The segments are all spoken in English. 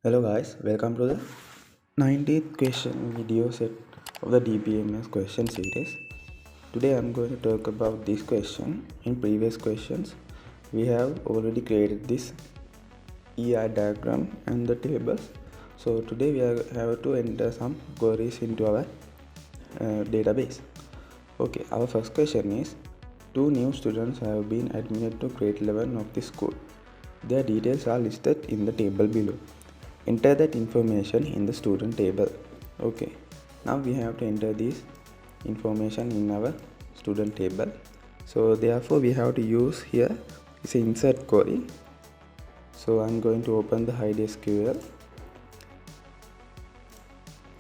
Hello guys, welcome to the 19th question video set of the DPMS question series. Today I'm going to talk about this question. In previous questions, we have already created this ER diagram and the tables. So today have to enter some queries into our database. Okay, our first question is, two new students have been admitted to grade 11 of the school. Their details are listed in the table below. Enter that information in the student table. Okay, now we have to enter this information in our student table. So therefore we have to use here is insert query. So I'm going to open the hide SQL.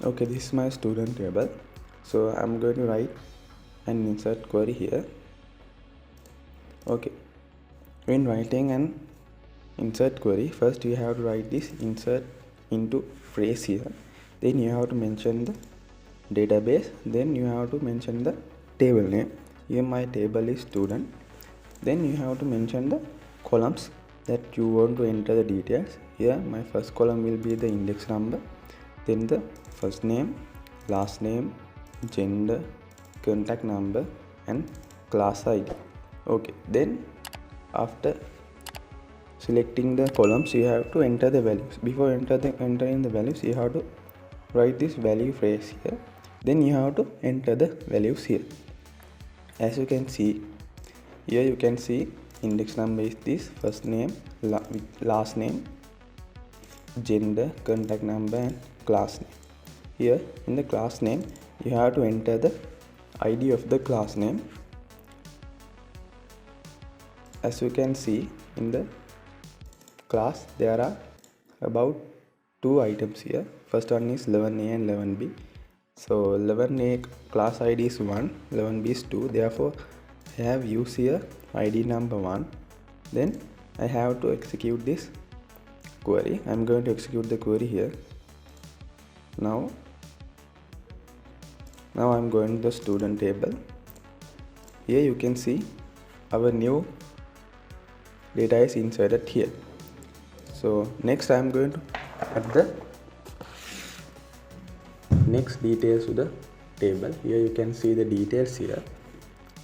Okay, this is my student table. So I'm going to write an insert query here. Okay, when writing an insert query, first you have to write this insert into phrase here, then you have to mention the database, then you have to mention the table name. Here my table is student, then you have to mention the columns that you want to enter the details. Here my first column will be the index number, then the first name, last name, gender, contact number and class ID. Okay, then after selecting the columns, you have to enter the values. Before entering the values, you have to write this value phrase here, then you have to enter the values here. As you can see here, you can see index number is this, first name, last name, gender, contact number and class name. Here in the class name, you have to enter the ID of the class name. As you can see in the class, there are about two items here. First one is 11A and 11B. So 11A class ID is 1, 11B is 2. Therefore, I have used here ID number 1. Then I have to execute this query. I am going to execute the query here. Now I am going to the student table. Here you can see our new data is inserted here. So next I am going to add the next details to the table. Here you can see the details here.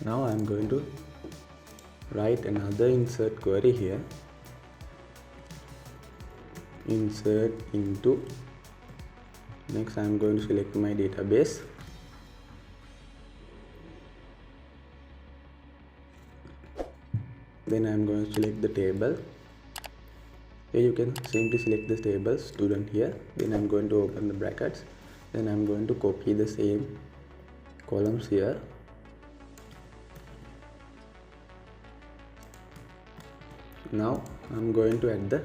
Now I am going to write another insert query here. Insert into. Next I am going to select my database. Then I am going to select the table. Here you can simply select the table student here. Then I'm going to open the brackets. Then I'm going to copy the same columns here. Now I'm going to add the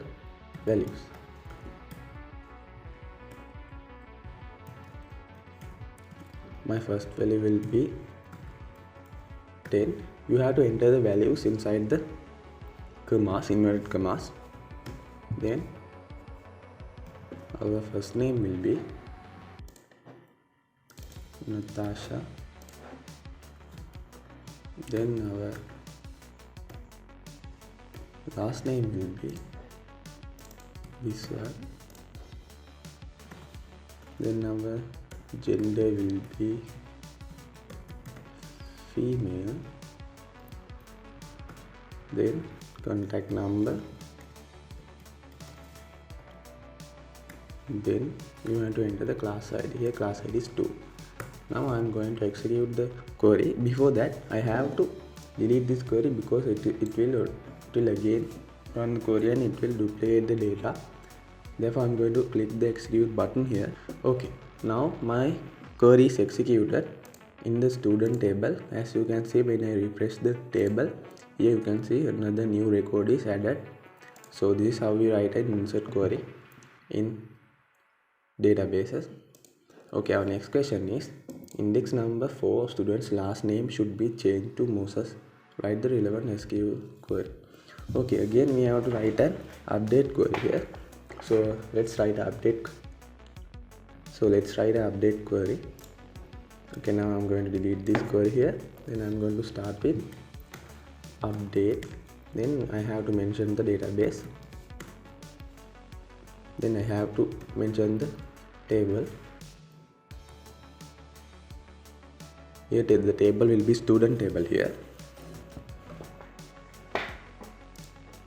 values. My first value will be 10. You have to enter the values inside the commas, inverted commas. Then our first name will be Natasha. Then our last name will be this one. Then our gender will be female. Then contact number. Then you have to enter the class ID. Here class ID is 2. Now I am going to execute the query. Before that I have to delete this query because it will again run the query and it will duplicate the data. Therefore I am going to click the execute button here. Okay, now my query is executed in the student table. As you can see, when I refresh the table, here you can see another new record is added. So this is how we write an insert query in databases. Okay, our next question is, index number 4 student's last name should be changed to Moses. Write the relevant SQL query. Okay, again we have to write an update query here. So let's write an update. Query. Okay, now I'm going to delete this query here. Then I'm going to start with update. Then I have to mention the database. then I have to mention the table. Here the table will be student table here.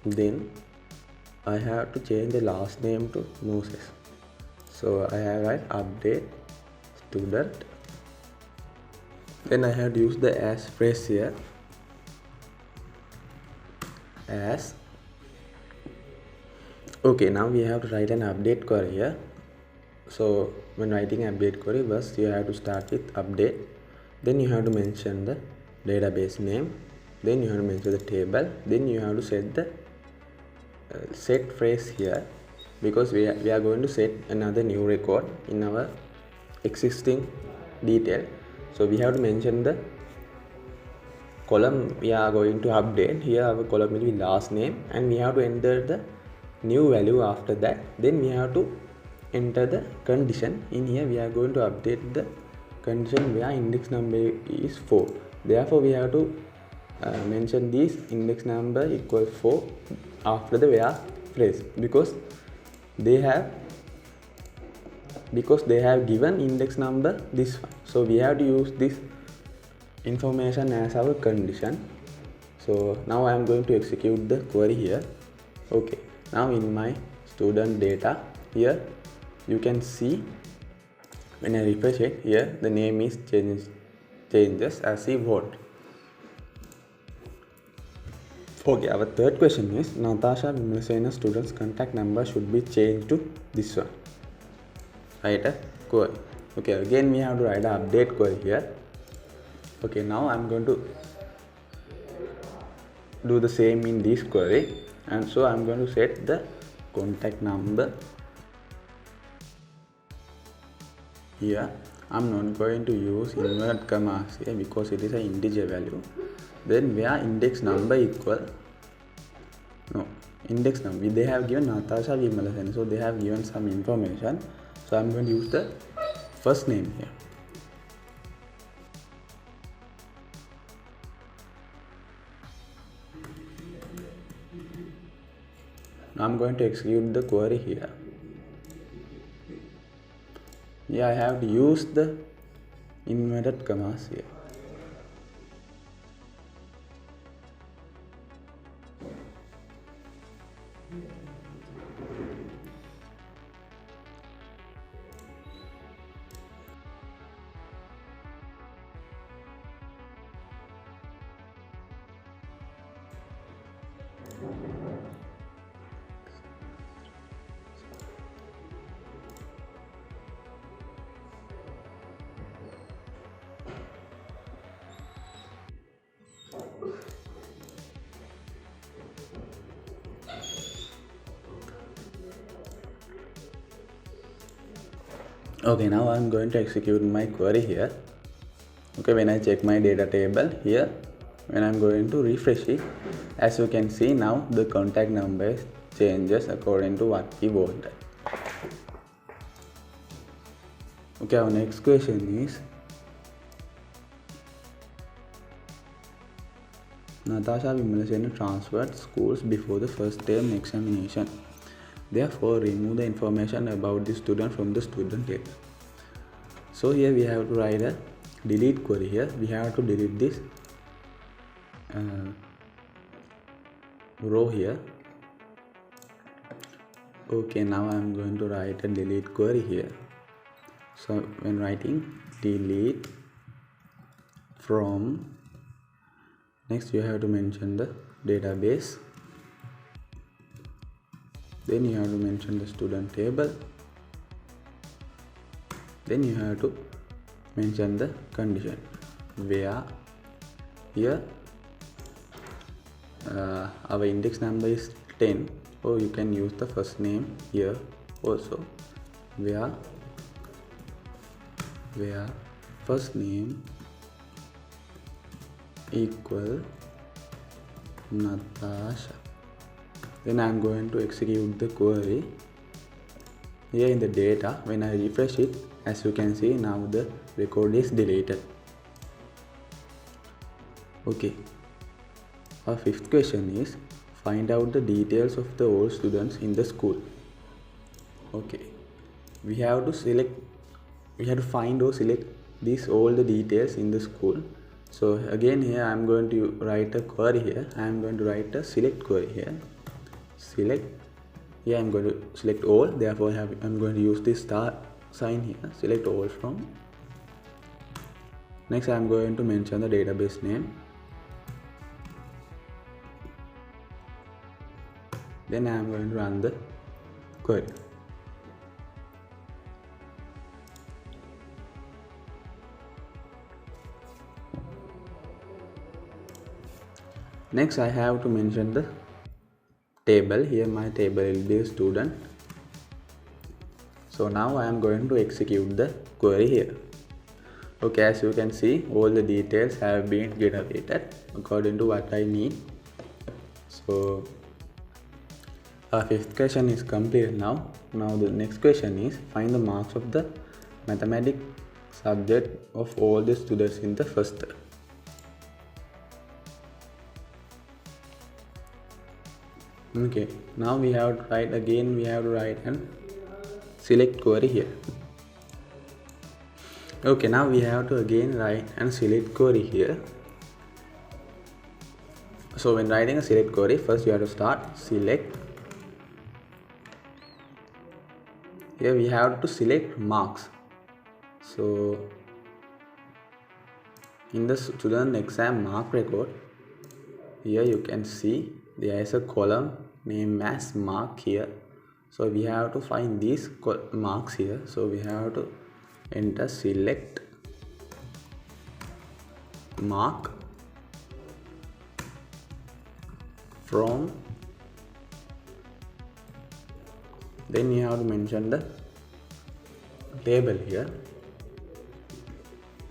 Then I have to change the last name to Moses. So I have write update student. Then I have to use the as phrase here. As. Okay, now we have to write an update query here. So when writing update query, first you have to start with update. Then you have to mention the database name. Then you have to mention the table. Then you have to set the set phrase here, because we are going to set another new record in our existing detail. So we have to mention the column we are going to update. Here our column will be last name, and we have to enter the new value after that. Then we have to enter the condition. In here we are going to update the condition where index number is 4. Therefore we have to mention this index number equals 4 after the where phrase, because they have given index number this one. So we have to use this information as our condition. So now I am going to execute the query here. Okay, now in my student data here you can see, when I refresh it, here the name is changes as we want. Okay, our third question is Natasha Vimalasena's student's contact number should be changed to this one. Write a query. Okay, again we have to write an update query here. Okay, now I'm going to do the same in this query, and so I'm going to set the contact number here. I'm not going to use inverted commas here because it is an integer value. Then where index number equal, no, index number, they have given Natasha Vimalasena, so they have given some information. So I'm going to use the first name here. Now I'm going to execute the query here. Yeah, I have to use the inverted commas here. Okay, now I'm going to execute my query here. Okay, when I check my data table here, when I'm going to refresh it, as you can see now the contact number changes according to what we wanted. Okay, our next question is Natasha Vimalasena transferred schools before the first term examination. Therefore, remove the information about the student from the student table. So here we have to write a delete query here. We have to delete this row here. Okay, now I am going to write a delete query here. So when writing delete from, next you have to mention the database. Then you have to mention the student table. Then you have to mention the condition where here our index number is 10, or you can use the first name here also, where first name equal Natasha. Then I am going to execute the query. Here in the data, when I refresh it, as you can see now the record is deleted. Okay, our fifth question is find out the details of the all students in the school. Okay, we have to find or select these all the details in the school. So again here I am going to write a query here. I am going to write a select query here. Select, here I am going to select all, therefore I am going to use this star sign here. Select all from. Next I am going to mention the database name. Then I am going to run the query. Next I have to mention the table. Here my table will be a student. So now I am going to execute the query here. Okay, as you can see, all the details have been generated according to what I need. So our fifth question is completed now. Now the next question is find the marks of the mathematics subject of all the students in the first term. Okay, now we have to write again, we have to write and select query here. Okay, now we have to again write and select query here. So when writing a select query, first you have to start select. Here we have to select marks. So in the student exam mark record, here you can see there is a column named as mark here. So we have to find these marks here. So we have to enter select mark from, then you have to mention the table here.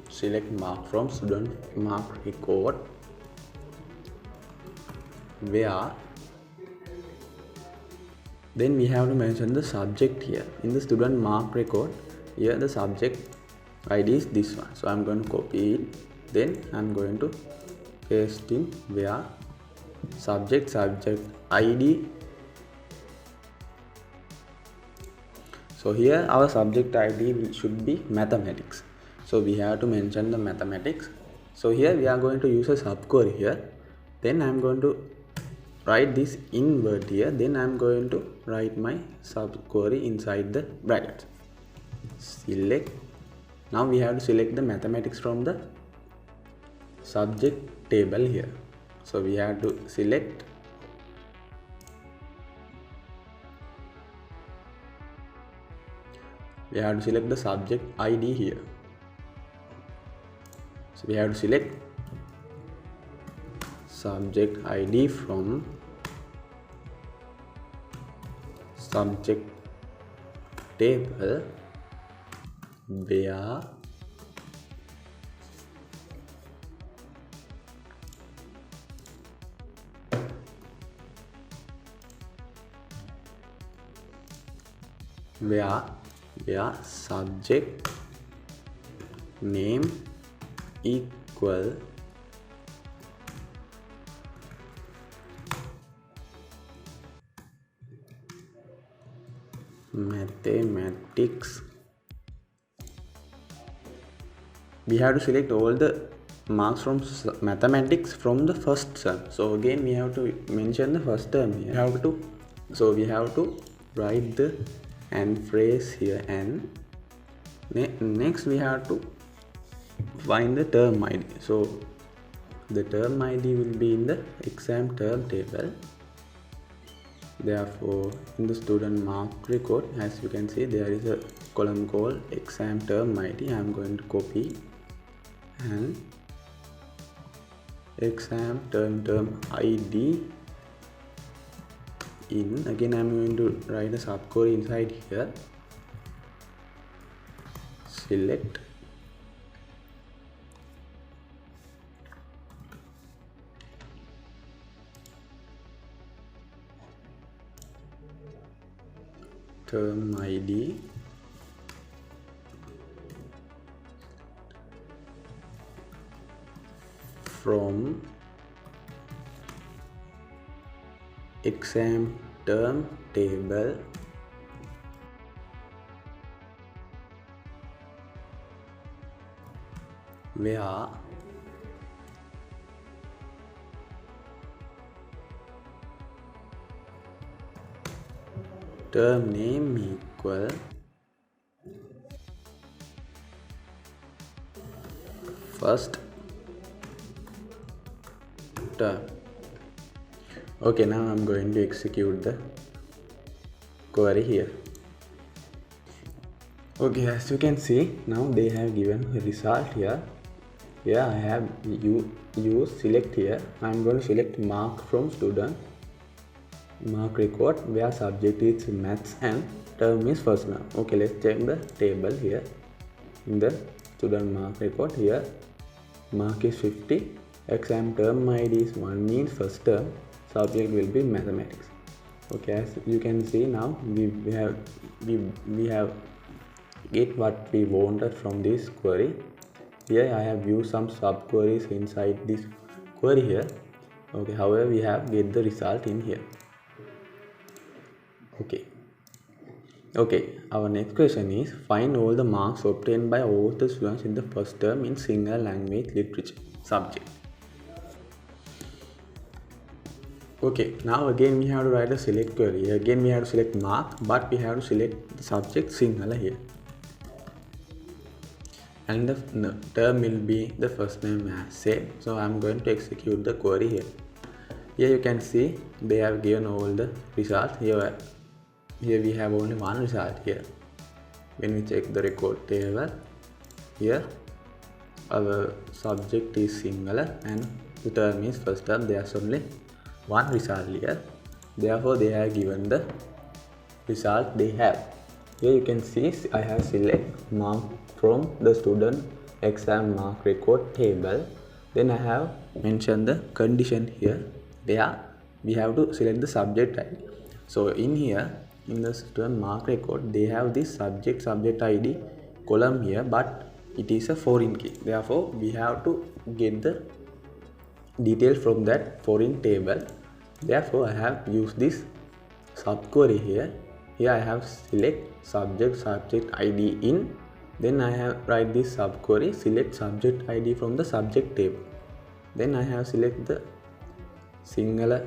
Select mark from student mark record, where then we have to mention the subject here. In the student mark record, here the subject ID is this one. So I am going to copy it, then I am going to paste in where subject ID. So here our subject ID should be mathematics. So we have to mention the mathematics. So here we are going to use a subquery here. Then I am going to write this in word here. Then I am going to write my subquery inside the brackets. Select. Now we have to select the mathematics from the subject table here. So we have to select the subject ID here. So we have to select subject ID from subject table, where subject name equal mathematics. We have to select all the marks from mathematics from the first term. So again we have to mention the first term here. We have to write the and phrase here, and next we have to find the term ID. So the term ID will be in the exam term table. Therefore in the student mark record, as you can see, there is a column called exam term ID. I am going to copy and exam term ID in. Again I am going to write a subquery inside here. Select term ID from exam term table, where term name equal first term. Okay, now I'm going to execute the query here. Okay, as you can see, now they have given a result here. Here I have use select here. I'm going to select mark from student mark record where subject is maths and term is first name. Okay, let's check the table here. In the student mark record here, mark is 50, exam term ID is 1 means first term, subject will be mathematics. Okay, as you can see now we have get what we wanted from this query. Here I have used some sub queries inside this query here. Okay, however we have get the result in here. Okay, our next question is find all the marks obtained by all the students in the first term in single language literature subject. Okay, now again we have to write a select query. Again we have to select mark, but we have to select the subject Sinhala here. And the term will be the first name as same. So I'm going to execute the query here. Here you can see they have given all the results. Here we have only one result here. When we check the record table, here our subject is singular and the term is first term. There's only one result here. Therefore they have given the result they have. Here you can see I have select mark from the student exam mark record table. Then I have mentioned the condition here where we have to select the subject ID. So in here, in the student mark record, they have this subject ID column here, but it is a foreign key. Therefore we have to get the details from that foreign table. Therefore I have used this subquery here. Here I have select subject ID in. Then I have write this subquery select subject ID from the subject table. Then I have select the singular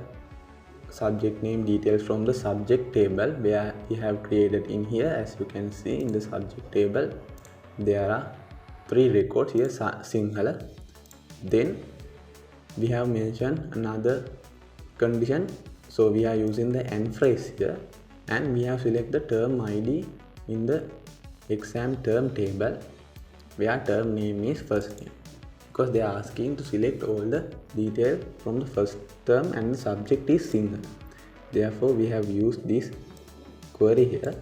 subject name details from the subject table where we have created in here. As you can see in the subject table, there are 3 records here singular. Then we have mentioned another condition. So we are using the and phrase here, and we have select the term ID in the exam term table where term name is first name, because they are asking to select all the detail from the first term and the subject is single. Therefore we have used this query here.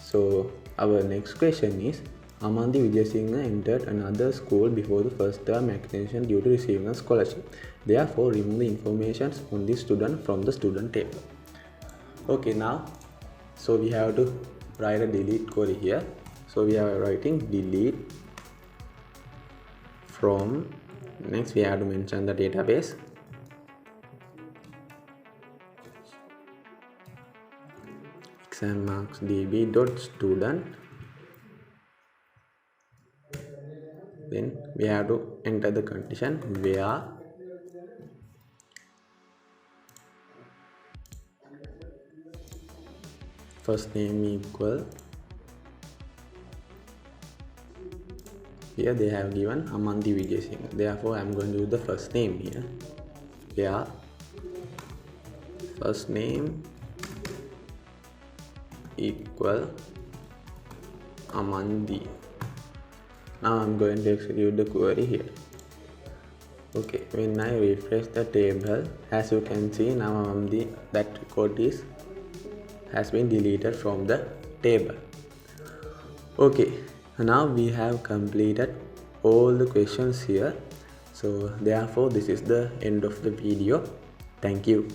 So our next question is Amanthi Vijayasinghe entered another school before the first term extension due to receiving a scholarship. Therefore remove the information on this student from the student table. Okay, now so we have to write a delete query here. So we are writing delete from. Next we have to mention the database. Exam marks db.student. Then we have to enter the condition where first name equal. Here they have given Amanthi Vijayasinghe. Therefore I am going to use the first name here. Where first name equal Amanthi. Now I am going to execute the query here. Okay, when I refresh the table, as you can see now that record has been deleted from the table. Okay, now we have completed all the questions here. So therefore this is the end of the video. Thank you.